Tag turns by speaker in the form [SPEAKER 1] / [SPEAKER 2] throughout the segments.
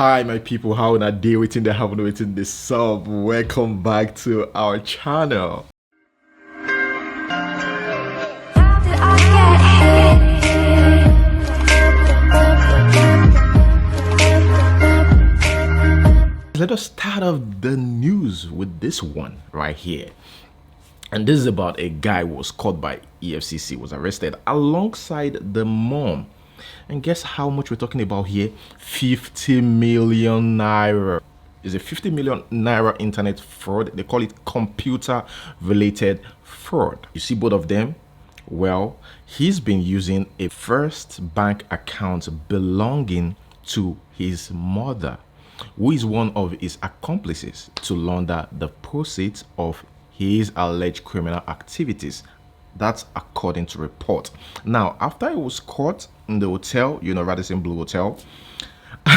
[SPEAKER 1] Hi my people, how na day waiting they haven't waiting this sub. Welcome back to our channel.
[SPEAKER 2] How did I get here?
[SPEAKER 1] Let us start off the news with this one right here. And this is about a guy who was caught by EFCC, was arrested alongside the mom. And guess how much we're talking about here? 50 million naira. Is a 50 million naira internet fraud. They call it computer related fraud. You see both of them? Well, he's been using a first bank account belonging to his mother, who is one of his accomplices, to launder the proceeds of his alleged criminal activities. That's according to report. Now, after he was caught in the hotel, Radisson Blue Hotel,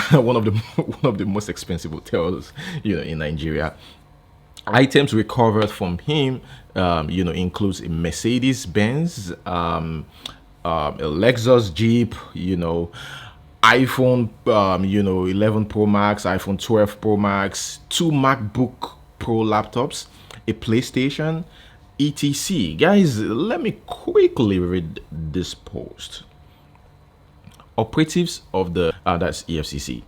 [SPEAKER 1] one of the most expensive hotels, in Nigeria. Items recovered from him, includes a Mercedes Benz, a Lexus Jeep, iPhone, 11 Pro Max, iPhone 12 Pro Max, two MacBook Pro laptops, a PlayStation, etc. Guys, let me quickly read this post. Operatives of the that's EFCC,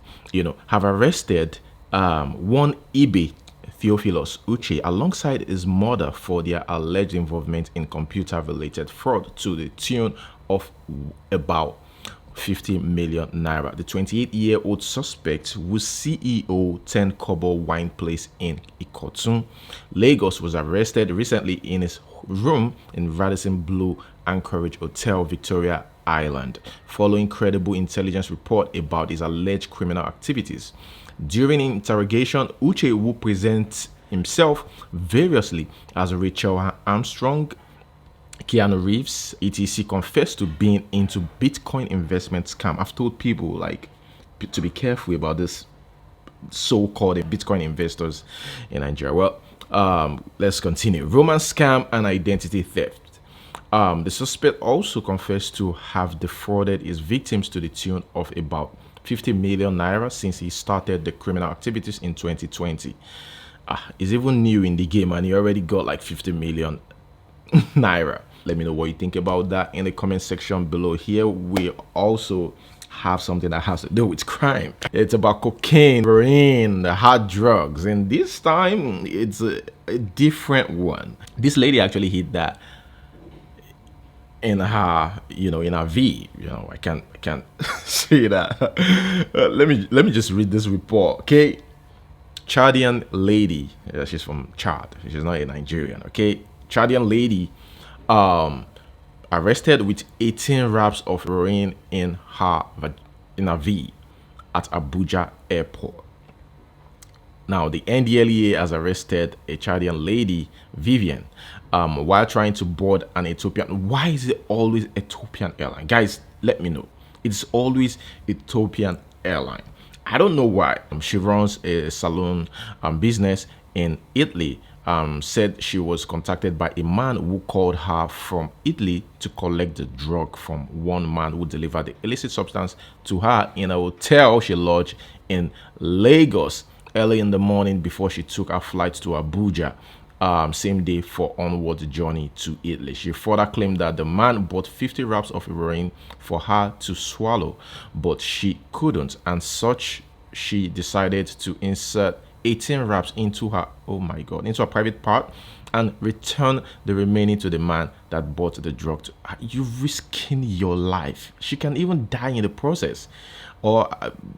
[SPEAKER 1] have arrested one Ibe Theophilus Uche alongside his mother for their alleged involvement in computer-related fraud to the tune of about 50 million naira. The 28-year-old suspect, was CEO 10 Kobo Wine Place in Ikotun, Lagos, was arrested recently in his room in Radisson Blue Anchorage Hotel, Victoria Island, following credible intelligence report about his alleged criminal activities. During interrogation, Uche, who presents himself variously as Rachel Armstrong, Keanu Reeves, etc., confessed to being into Bitcoin investment scam. I've told people to be careful about this so-called Bitcoin investors in Nigeria. Well, let's continue. Romance scam and identity theft. The suspect also confessed to have defrauded his victims to the tune of about 50 million naira since he started the criminal activities in 2020. He's even new in the game and he already got like 50 million naira. Let me know what you think about that in the comment section below. Here we also have something that has to do with crime. It's about cocaine, heroin, hard drugs, and this time it's a different one. This lady actually hit that in her in her V. I can't say that. Let me just read this report. Okay, Chadian lady, she's from Chad, she's not a Nigerian. Okay, Chadian lady arrested with 18 wraps of heroin in her V at Abuja airport. Now, the NDLEA has arrested a Chadian lady, Vivian, while trying to board an Ethiopian. Why is it always Ethiopian airline? Guys, let me know. It's always Ethiopian airline. I don't know why. She runs a salon business in Italy. Said she was contacted by a man who called her from Italy to collect the drug from one man who delivered the illicit substance to her in a hotel she lodged in Lagos early in the morning before she took her flight to Abuja, same day for onward journey to Italy. She further claimed that the man bought 50 wraps of heroin for her to swallow, but she couldn't, and such she decided to insert 18 wraps into her, oh my god, into a private part and return the remaining to the man that bought the drug to her. You're risking your life. She can even die in the process, or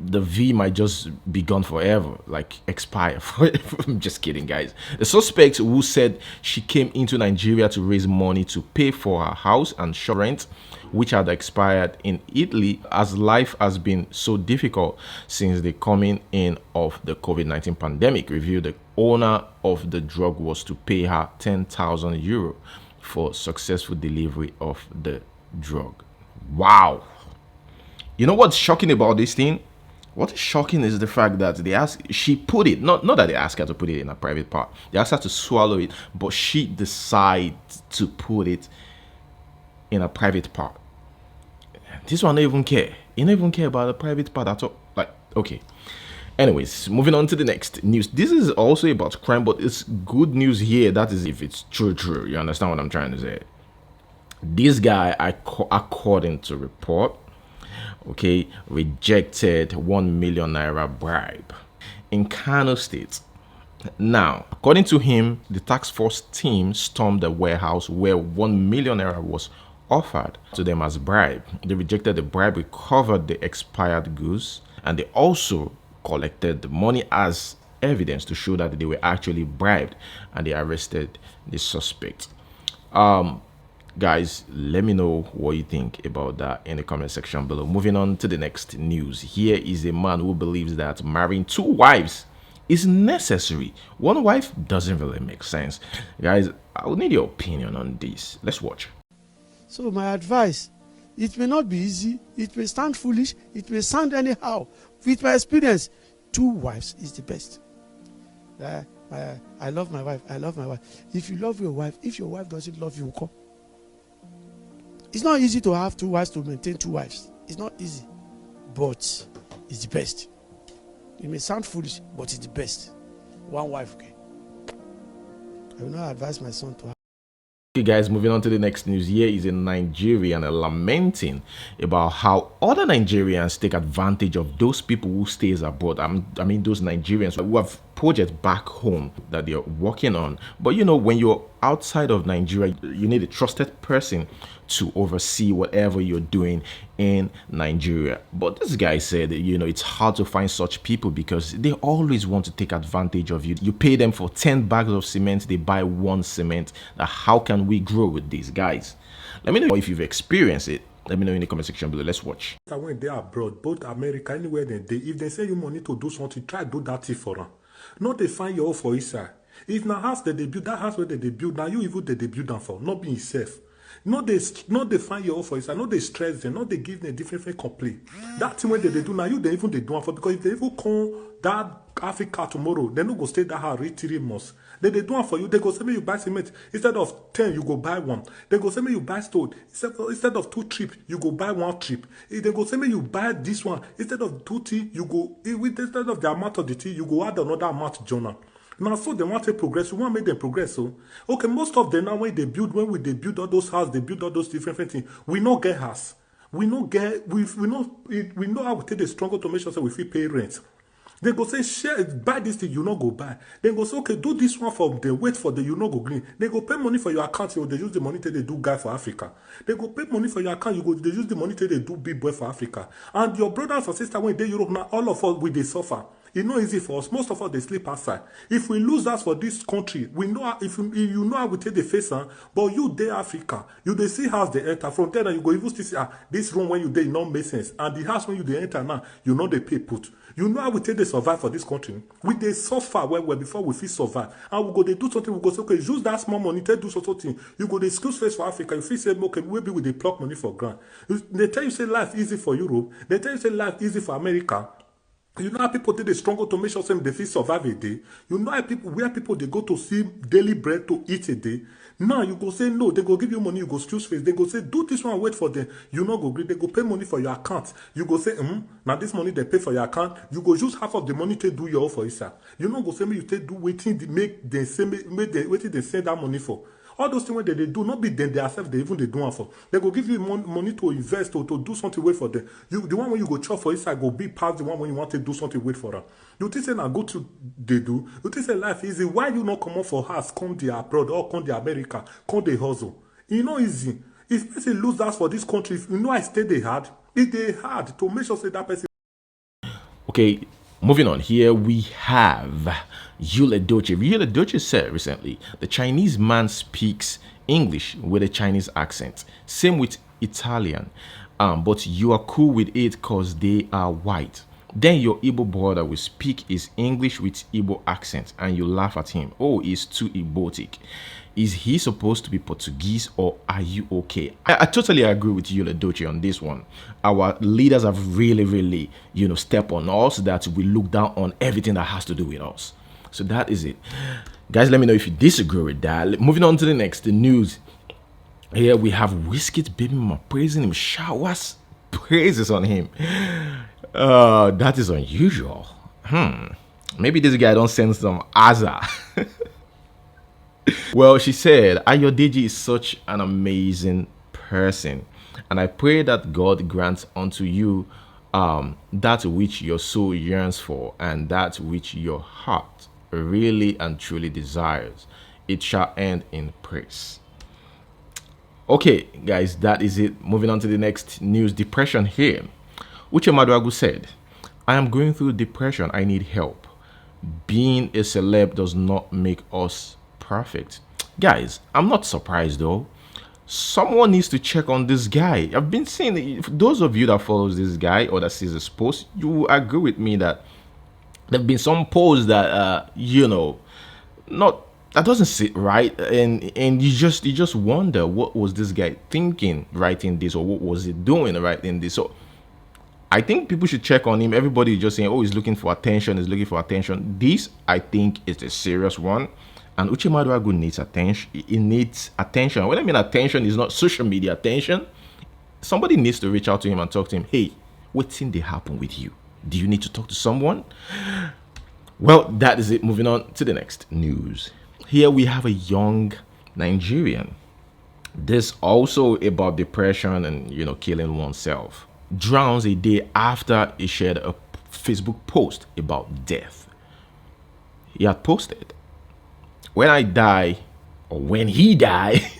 [SPEAKER 1] the V might just be gone forever, like expire forever. I'm just kidding, guys. The suspect, who said she came into Nigeria to raise money to pay for her house and shop rent, which had expired in Italy, as life has been so difficult since the coming in of the COVID-19 pandemic, revealed the owner of the drug was to pay her 10,000 euro for successful delivery of the drug. Wow. You know what's shocking about this thing? What is shocking is the fact that she put it, not that they asked her to put it in a private part. They asked her to swallow it, but she decided to put it in a private part. This one don't even care. He don't even care about the private part at all. Like, okay. Anyways, moving on to the next news. This is also about crime, but it's good news here. That is if it's true. You understand what I'm trying to say? This guy, according to report, okay, rejected 1 million naira bribe in Kano State. Now, according to him, the task force team stormed the warehouse where 1 million naira was offered to them as bribe. They rejected the bribe, recovered the expired goods, and they also collected the money as evidence to show that they were actually bribed, and they arrested the suspect. Guys, let me know what you think about that in the comment section below. Moving on to the next news. Here is a man who believes that marrying 2 wives is necessary. 1 wife doesn't really make sense. Guys, I would need your opinion on this. Let's watch.
[SPEAKER 3] So my advice, it may not be easy, it may sound foolish, it may sound anyhow. With my experience, 2 wives is the best. I love my wife, I love my wife. If you love your wife, if your wife doesn't love you, come. It's not easy to have 2 wives, to maintain 2 wives. It's not easy, but it's the best. It may sound foolish, but it's the best. 1 wife, okay? I will not advise my son to have.
[SPEAKER 1] Okay, guys, moving on to the next news. Here is a Nigerian lamenting about how other Nigerians take advantage of those people who stays abroad. I mean those Nigerians who have projects back home that they're working on. But you know, when you're outside of Nigeria, you need a trusted person to oversee whatever you're doing in Nigeria. But this guy said, you know, it's hard to find such people because they always want to take advantage of you. You pay them for 10 bags of cement, they buy 1 cement. Now, how can we grow with these guys? Let me know if you've experienced it. Let me know in the comment section below. Let's watch.
[SPEAKER 4] When they are abroad, both America, anywhere they, if they say you money to do something, try to do that thing for them. Not they find you all for Isa. If now house that they build, that house where they build, now you even they build them for, not being safe. Not they find you all for Isa. Not they stress them. Not they give them different complaint. That thing when they do now, you they even they do them for, because if they even come that Africa tomorrow, they no go stay that house reach 3 months. Then they do it for you. They go say me you buy cement instead of 10, you go buy 1. They go say me you buy stone instead of 2 trips, you go buy 1 trip. They go say me you buy this one instead of 2 tea, you go instead of the amount of the tea, you go add another amount journal. Now, so they want to progress. We want to make them progress. So, okay, most of them now when they build all those houses, they build all those different things. We not get house. We know how we take the struggle to make sure that we feel pay rent. They go say, share, buy this thing, you not go buy. They go say, okay, do this one for them, wait for them, you not go green. They go pay money for your account, they use the money to they do guy for Africa. They go pay money for your account, they use the money to they do big boy for Africa. And your brothers or sisters, when they Europe, now all of us, they suffer. It's not easy for us. Most of us, they sleep outside. If we lose us for this country, we know how, if you know how we take the face, but you there Africa, you they see house they enter. From there, you go even see this room when you there, it not make sense. And the house when you they enter now, you know they pay put. You know how we take the survive for this country. We they suffer well before we feel survive. And we go they do something, we go say, okay, use that small money, to do something. You go the excuse face for Africa, you feel say, okay, maybe we they pluck money for grant. They tell you say life easy for Europe, they tell you say life easy for America. You know how people take the struggle to make sure they feel survive a day. You know how where people they go to see daily bread to eat a day. Now you go say no, they go give you money, you go choose face. They go say do this one, wait for them. You not go agree. They go pay money for your account. You go say now this money they pay for your account. You go use half of the money to do your own for yourself. You not go say me you take do waiting make they say waiting they send that money for. All those things when they do, not be them themselves, they even they do one for. They go give you money to invest or to do something, wait for them. The one when you go chop for inside go be past the one when you want to do something, wait for them. You think say now go to they do. You think say life easy. Why you not come up for house, come the abroad or come the America, come the hustle? You know easy. If person lose that for this country, if you know I stay they hard, it they hard to make sure say that person.
[SPEAKER 1] Okay, moving on. Here we have Yule Doche. Yule Doche said recently, the Chinese man speaks English with a Chinese accent. Same with Italian. But you are cool with it because they are white. Then your Igbo brother will speak his English with Igbo accent and you laugh at him. Oh, he's too Igbotic. Is he supposed to be Portuguese or are you okay? I totally agree with Yule Doche on this one. Our leaders have really, stepped on us that we look down on everything that has to do with us. So that is it. Guys, let me know if you disagree with that. Moving on to the next news. Here we have Wizkid's baby mama praising him. Showers praises on him. That is unusual. Maybe this guy don't send some Aza. Well, she said, Ayodeji is such an amazing person, and I pray that God grants unto you that which your soul yearns for, and that which your heart really and truly desires. It shall end in praise. Okay, guys, that is it. Moving on to the next news. Depression here. Uche Maduagu said, I am going through depression. I need help. Being a celeb does not make us perfect. Guys, I'm not surprised though. Someone needs to check on this guy. I've been seeing, if those of you that follows this guy or that sees his post, you will agree with me that there have been some posts that not, that doesn't sit right, and you just wonder, what was this guy thinking writing this, or what was he doing writing this? So I think people should check on him. Everybody is just saying, oh, he's looking for attention, he's looking for attention. This, I think, is a serious one. And Uche Maduagu needs attention. He needs attention. When I mean attention, is not social media attention. Somebody needs to reach out to him and talk to him. Hey, what thing they happen with you? Do you need to talk to someone? Well, that is it. Moving on to the next news. Here we have a young Nigerian. This also about depression and killing oneself. Drowns a day after he shared a Facebook post about death. He had posted, when I die, or when he die,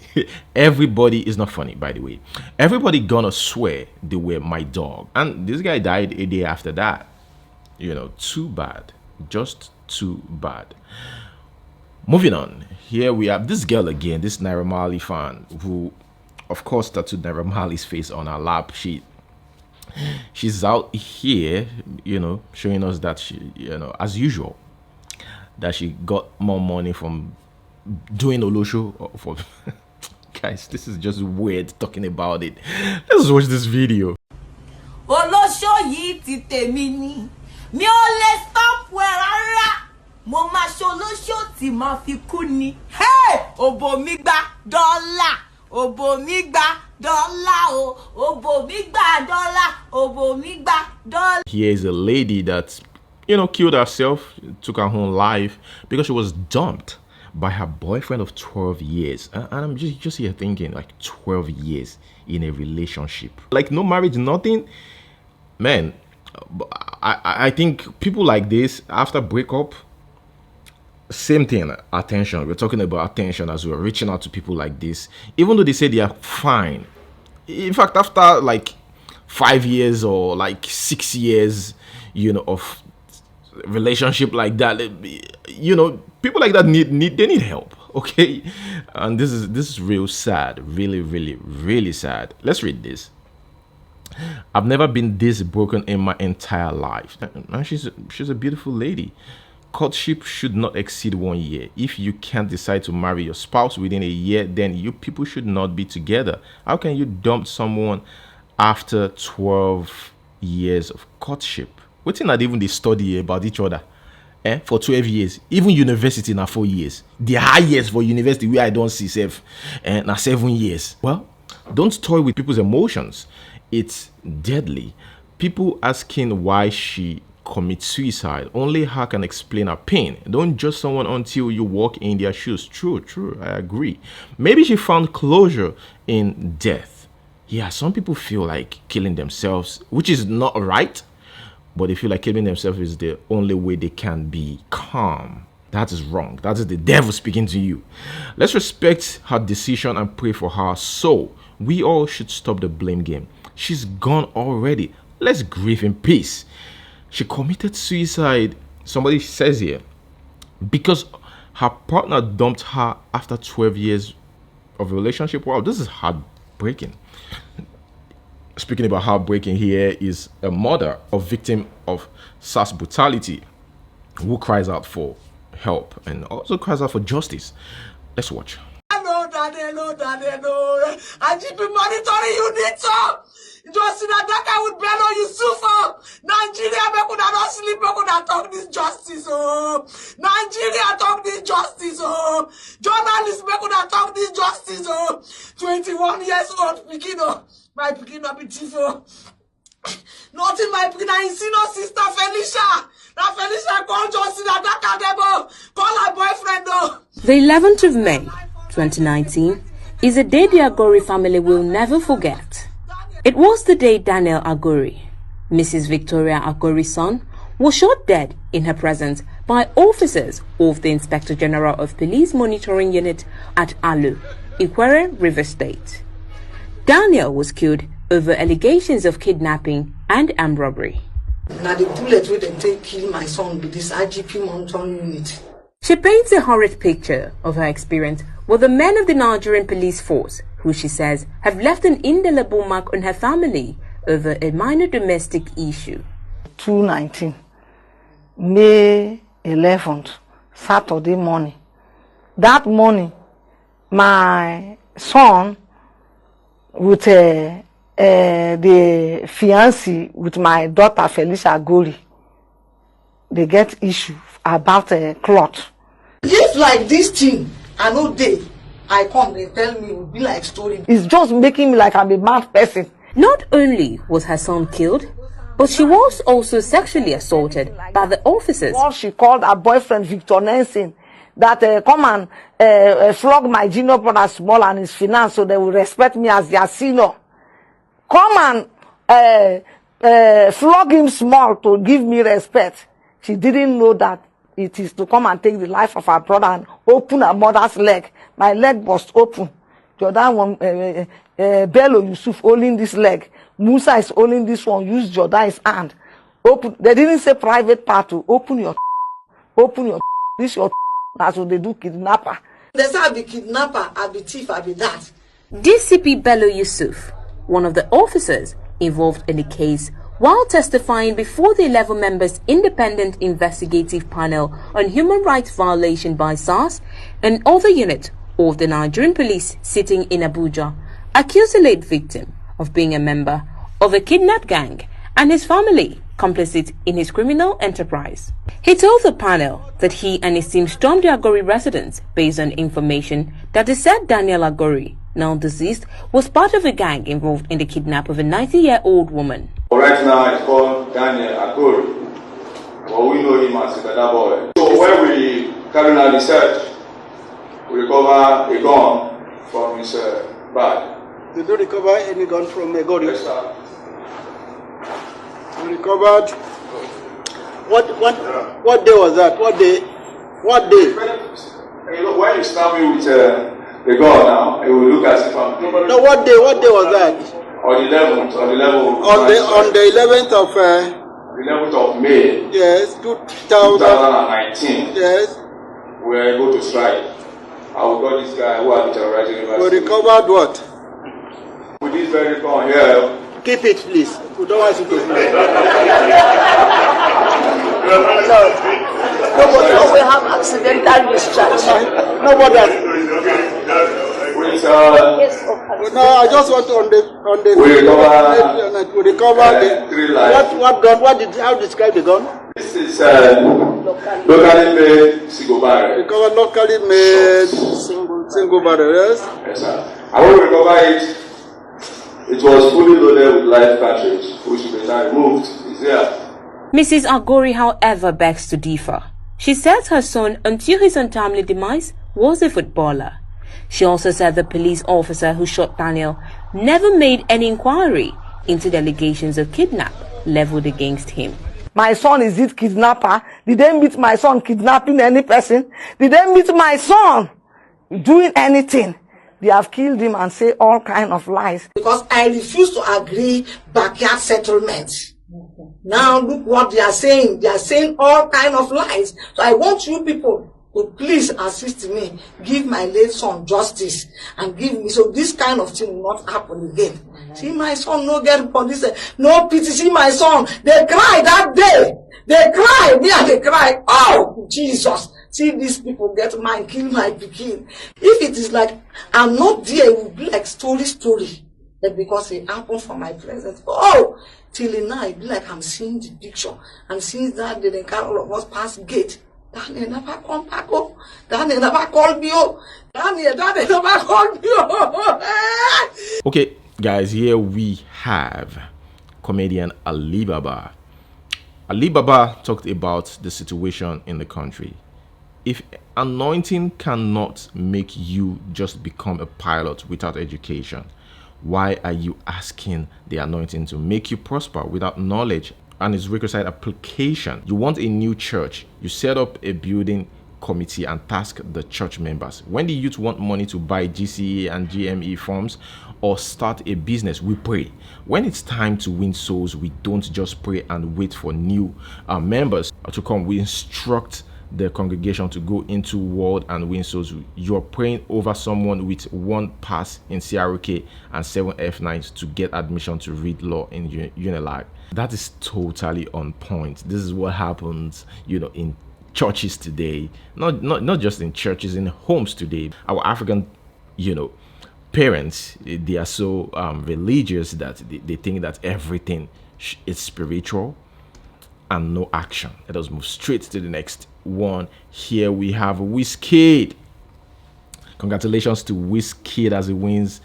[SPEAKER 1] everybody is not funny, by the way. Everybody gonna swear they were my dog. And this guy died a day after that. Too bad. Just too bad. Moving on. Here we have this girl again, this Naira Marley fan, who, of course, tattooed Naira Marley's face on her lap. She's out here, showing us that she, as usual, that she got more money from doing Olosho. For guys, this is just weird talking about it. Let's watch this video.
[SPEAKER 5] Olosho yìí ti tèmi ni mi ò lè stop wẹ̀ rárá mo máa ṣolóṣó tí máa fi kú ni. Hey! Òbò mi gba dọ́là òbò mi gba dọ́là o òbò mi gba dọ́là òbò mi gba dọ́là.
[SPEAKER 1] Here is a lady that killed herself, took her own life because she was dumped by her boyfriend of 12 years. And I'm just here thinking, like, 12 years in a relationship, like no marriage, nothing. Man, I think people like this after breakup, same thing, attention. We're talking about attention as well, reaching out to people like this, even though they say they are fine. In fact, after like 5 years or like 6 years, of relationship like that, people like that need help. Okay, and this is real sad, really sad. Let's read this. I've never been this broken in my entire life. And she's a beautiful lady. Courtship should not exceed 1 year. If you can't decide to marry your spouse within a year, then you people should not be together. How can you dump someone after 12 years of courtship? What's not even they study about each other for 12 years? Even university now 4 years. The highest for university where I don't see safe now 7 years. Well, don't toy with people's emotions. It's deadly. People asking why she commits suicide. Only her can explain her pain. Don't judge someone until you walk in their shoes. True, I agree. Maybe she found closure in death. Yeah, some people feel like killing themselves, which is not right, but they feel like killing themselves is the only way they can be calm. That is wrong. That is the devil speaking to you. Let's respect her decision and pray for her soul. We all should stop the blame game. She's gone already. Let's grieve in peace. She committed suicide, somebody says here, because her partner dumped her after 12 years of a relationship. Wow, this is heartbreaking. Speaking about heartbreaking, here is a mother of victim of SAS brutality who cries out for help and also cries out for justice. Let's watch.
[SPEAKER 5] Hello, daddy, no. I keep monitoring you, Nito. Just in that I would Bello Yusufa. Nigeria, me could not sleep, me could not talk this justice, oh. Nigeria talk this justice, oh. Journalists, me could not talk this justice, oh. 21 years old, Pikino. My Pikino be chief, oh.
[SPEAKER 6] Nothing my senior sister Felicia. Now Felicia call Justin Adakadebo. Call her boyfriend though.
[SPEAKER 7] The 11th of May, 2019, is a day the Agori family will never forget. It was the day Daniel Agori, Mrs. Victoria Agori's son, was shot dead in her presence by officers of the Inspector General of Police Monitoring Unit at Alu, Ikwere, River State. Daniel was killed over allegations of kidnapping and armed robbery.
[SPEAKER 6] Now the bullet where they take kill my son with this IGP monitoring unit.
[SPEAKER 7] She paints a horrid picture of her experience with the men of the Nigerian police force, who she says have left an indelible mark on her family over a minor domestic issue.
[SPEAKER 6] 2019, May 11th, Saturday morning. That morning, my son with the fiancé with my daughter Felicia Agori, they get issue about a cloth. If like this thing, I know I come, they tell me it would be like story. It's just making me like I'm a mad person.
[SPEAKER 7] Not only was her son killed, but she was also sexually assaulted by the officers.
[SPEAKER 6] Well, she called her boyfriend Victor Nelson that come and flog my junior brother small and his finance so they will respect me as their senior. Come and flog him small to give me respect. She didn't know that it is to come and take the life of her brother and open her mother's leg. My leg was open. The other one, Bello Yusuf holding this leg. Musa is holding this one. Use Jordan's hand. Open. They didn't say private part to open your. This your. That's what they do, kidnapper. They say I be kidnapper, I be thief, I be that.
[SPEAKER 7] DCP Bello Yusuf, one of the officers involved in the case, while testifying before the 11 members independent investigative panel on human rights violation by SARS and other units of the Nigerian police sitting in Abuja, accused the late victim of being a member of a kidnap gang and his family complicit in his criminal enterprise. He told the panel that he and his team stormed the Agori residence based on information that the said Daniel Agori, now deceased, was part of a gang involved in the kidnap of a 90-year-old woman.
[SPEAKER 8] Right now it's called Daniel Agori, but we know him as a better boy. So when we carry out the search, we recover a gun from his bag.
[SPEAKER 9] Did you recover any gun from Agori?
[SPEAKER 8] Yes, sir.
[SPEAKER 9] You recovered. What day was that? What day?
[SPEAKER 8] You know, when you stab me with the gun now, it will look as if I'm.
[SPEAKER 9] No, what day? What day was that?
[SPEAKER 8] On the 11th.
[SPEAKER 9] On the 11th of.
[SPEAKER 8] The 11th of May.
[SPEAKER 9] Yes,
[SPEAKER 8] 2019.
[SPEAKER 9] Yes.
[SPEAKER 8] We were able to strike. I will got this guy who had been terrorizing the university.
[SPEAKER 9] We recovered what?
[SPEAKER 8] With this very gun here.
[SPEAKER 9] Keep it, please. We don't want you to.
[SPEAKER 6] Nobody always have accidental discharge.
[SPEAKER 9] Nobody has.
[SPEAKER 8] With,
[SPEAKER 9] No, I just want on the. We recovered the
[SPEAKER 8] 3 lives.
[SPEAKER 9] What gun? How describe the gun?
[SPEAKER 8] This is locally made single barrel.
[SPEAKER 9] Recovered locally made single barrel. Yes.
[SPEAKER 8] Yes, sir. I want to recover it. It was fully loaded with live cartridge, which we now removed. Is there?
[SPEAKER 7] Mrs. Agori, however, begs to differ. She says her son, until his untimely demise, was a footballer. She also said the police officer who shot Daniel never made any inquiry into the allegations of kidnap leveled against him.
[SPEAKER 6] My son is it kidnapper? Did they meet my son kidnapping any person? Did they meet my son doing anything? They have killed him and say all kind of lies. Because I refuse to agree backyard settlement. Now look what they are saying. They are saying all kind of lies. So I want you people to please assist me. Give my late son justice and give me so this kind of thing will not happen again. See my son no get police. No pity. See my son. They cry that day. They cry. Me and they cry. Oh Jesus. See these people get mine, kill my pikin. If it is like I'm not there, it will be like story. But because it happened for my presence. Oh, till now it be like I'm seeing the picture. And since that day, they carry all of us past gate. Daniel never come back. Oh, Daniel never called me. Oh, Daniel never called me. Oh.
[SPEAKER 1] Okay, guys, here we have comedian Alibaba. Alibaba talked about the situation in the country. If anointing cannot make you just become a pilot without education, why are you asking the anointing to make you prosper without knowledge and its requisite application? You want a new church, you set up a building committee and task the church members. When the youth want money to buy GCE and GME forms or start a business, we pray. When it's time to win souls, we don't just pray and wait for new members to come. We instruct the congregation to go into world and win souls. You're praying over someone with 1 pass in CRK and 7 F9s to get admission to read law in Unilag. That is totally on point. This is what happens, in churches today. Not just in churches, in homes today. Our African, parents, they are so religious that they think that everything is spiritual and no action. Let us move straight to the next one. Here we have Wizkid. Congratulations to Wizkid as he wins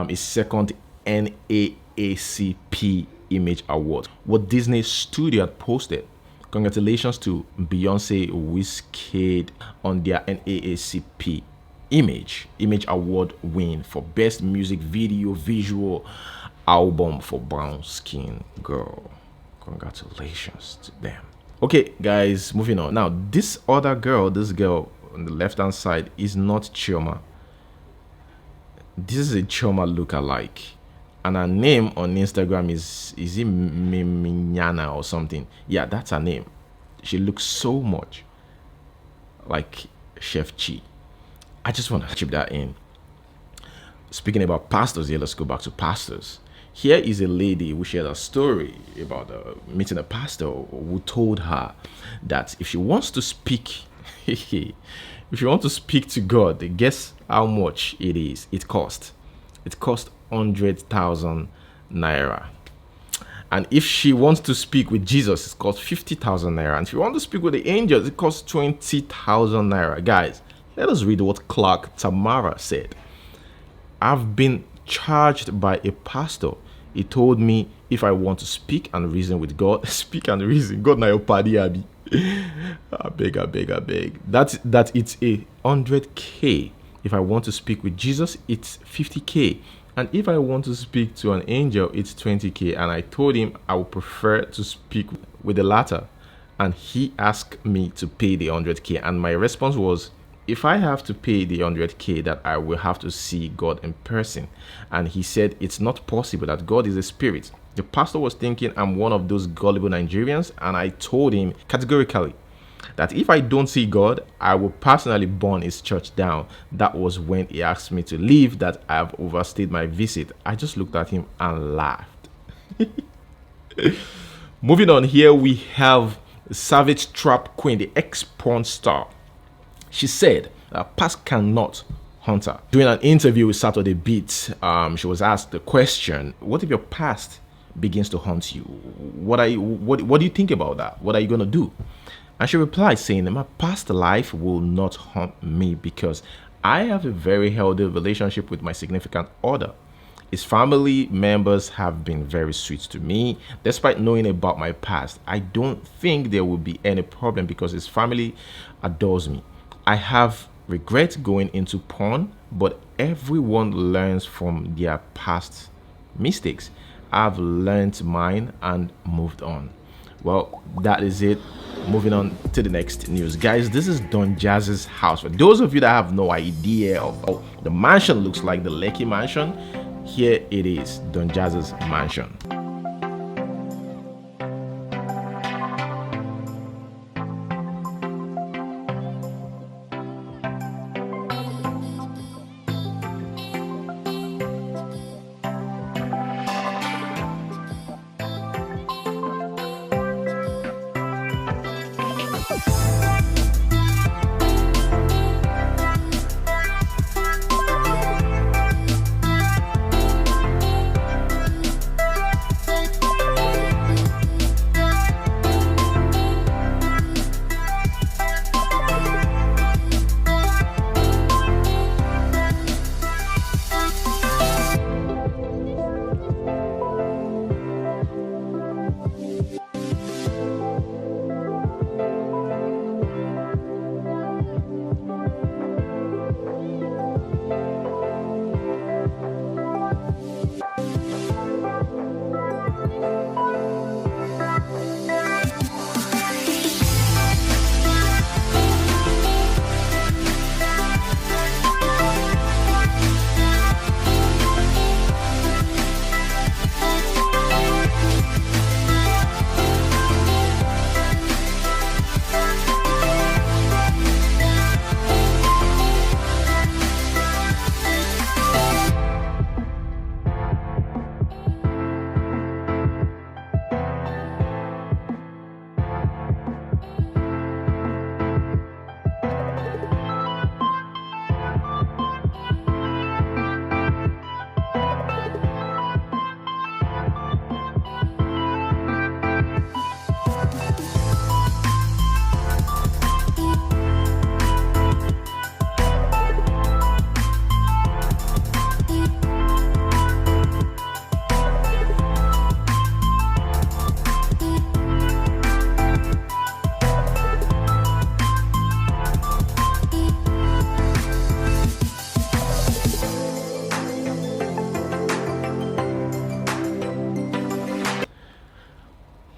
[SPEAKER 1] his second NAACP Image Award. What Disney Studio had posted. Congratulations to Beyonce, Wizkid on their NAACP Image Award win for Best Music Video Visual Album for Brown Skin Girl. Congratulations to them. Okay, guys, moving on. Now, this girl on the left-hand side is not Chioma. This is a Chioma lookalike. And her name on Instagram is it Miminyana or something? Yeah, that's her name. She looks so much like Chef Chi. I just want to chip that in. Speaking about pastors, let's go back to pastors. Here is a lady who shared a story about meeting a pastor who told her that if she wants to speak, to God, guess how much it is. It cost 100,000 naira. And if she wants to speak with Jesus, it costs 50,000 naira. And if you want to speak with the angels, it costs 20,000 naira. Guys, let us read what Clark Tamara said. I've been charged by a pastor. He told me if I want to speak and reason with God, speak and reason. God na your party, Abi. I beg. That it's 100K. If I want to speak with Jesus, it's 50K. And if I want to speak to an angel, it's 20K. And I told him I would prefer to speak with the latter. And he asked me to pay the 100K. And my response was, if I have to pay the 100K, that I will have to see God in person. And he said it's not possible, that God is a spirit. The pastor was thinking I'm one of those gullible Nigerians, and I told him categorically that if I don't see God, I will personally burn his church down. That was when he asked me to leave, that I have overstayed my visit. I just looked at him and laughed. Moving on, here we have Savage Trap Queen, the ex-porn star. She said past cannot haunt her. During an interview with Saturday Beat, she was asked the question, what if your past begins to haunt you? What do you think about that? What are you going to do? And she replied saying that my past life will not haunt me because I have a very healthy relationship with my significant other. His family members have been very sweet to me. Despite knowing about my past, I don't think there will be any problem because his family adores me. I have regret going into porn, but everyone learns from their past mistakes. I've learned mine and moved on. Well, that is it. Moving on to the next news. Guys, this is Don Jazz's house. For those of you that have no idea of how the mansion looks like, the Lekki mansion, here it is, Don Jazz's mansion.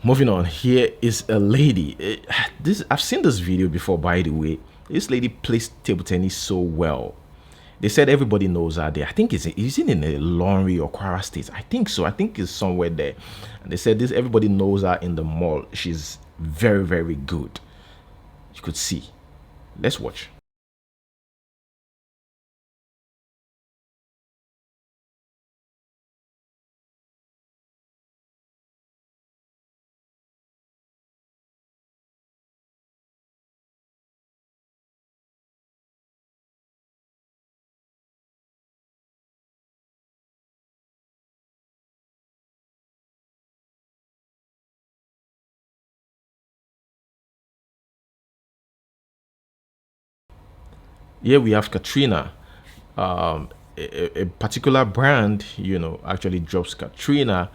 [SPEAKER 1] Moving on, here is a lady. This I've seen this video before, by the way. This lady plays table tennis so well. They said everybody knows her there. I think is it in a Lonry or Kwara State? I think so. I think it's somewhere there. And they said this everybody knows her in the mall. She's very, very good. You could see. Let's watch. Here we have Katrina. A particular brand, actually drops Katrina.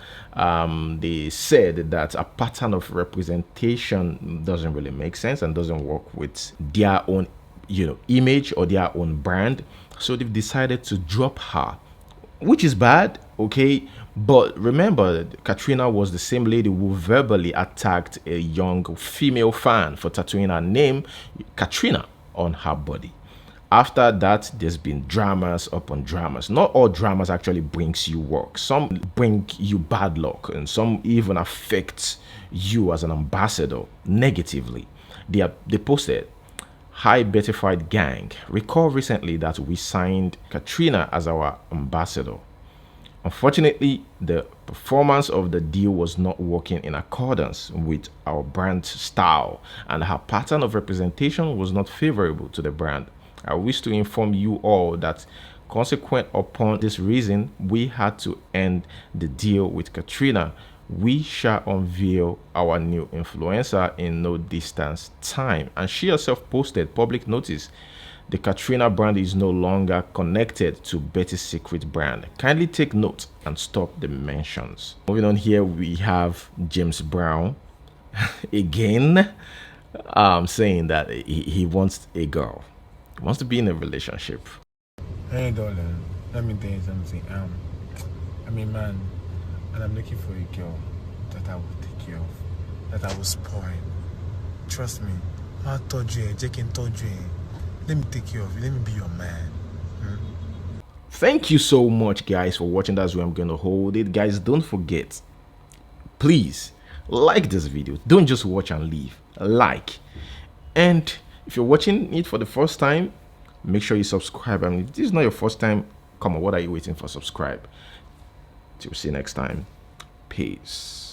[SPEAKER 1] They said that a pattern of representation doesn't really make sense and doesn't work with their own, image or their own brand. So they've decided to drop her, which is bad, okay? But remember, Katrina was the same lady who verbally attacked a young female fan for tattooing her name, Katrina, on her body. After that, there's been dramas upon dramas. Not all dramas actually brings you work. Some bring you bad luck, and some even affect you as an ambassador negatively. They posted, "Hi Bettified Gang, recall recently that we signed Katrina as our ambassador. Unfortunately, the performance of the deal was not working in accordance with our brand style, and her pattern of representation was not favorable to the brand. I wish to inform you all that consequent upon this reason, we had to end the deal with Katrina. We shall unveil our new influencer in no distance time." And she herself posted public notice. The Katrina brand is no longer connected to Betty's Secret brand. Kindly take note and stop the mentions. Moving on, here we have James Brown again, saying that he wants a girl. He wants to be in a relationship.
[SPEAKER 10] Hey darling, let me tell you something. I'm a man, and I'm looking for a girl that I will take care of, that I will spoil. Trust me, I'll touch you, Jake can touch you. Let me take care of you, let me be your man.
[SPEAKER 1] Thank you so much, guys, for watching. That's where I'm going to hold it. Guys, don't forget, please like this video. Don't just watch and leave. Like. And if you're watching it for the first time, make sure you subscribe. I mean, if this is not your first time, come on, what are you waiting for? Subscribe. Till see you next time. Peace.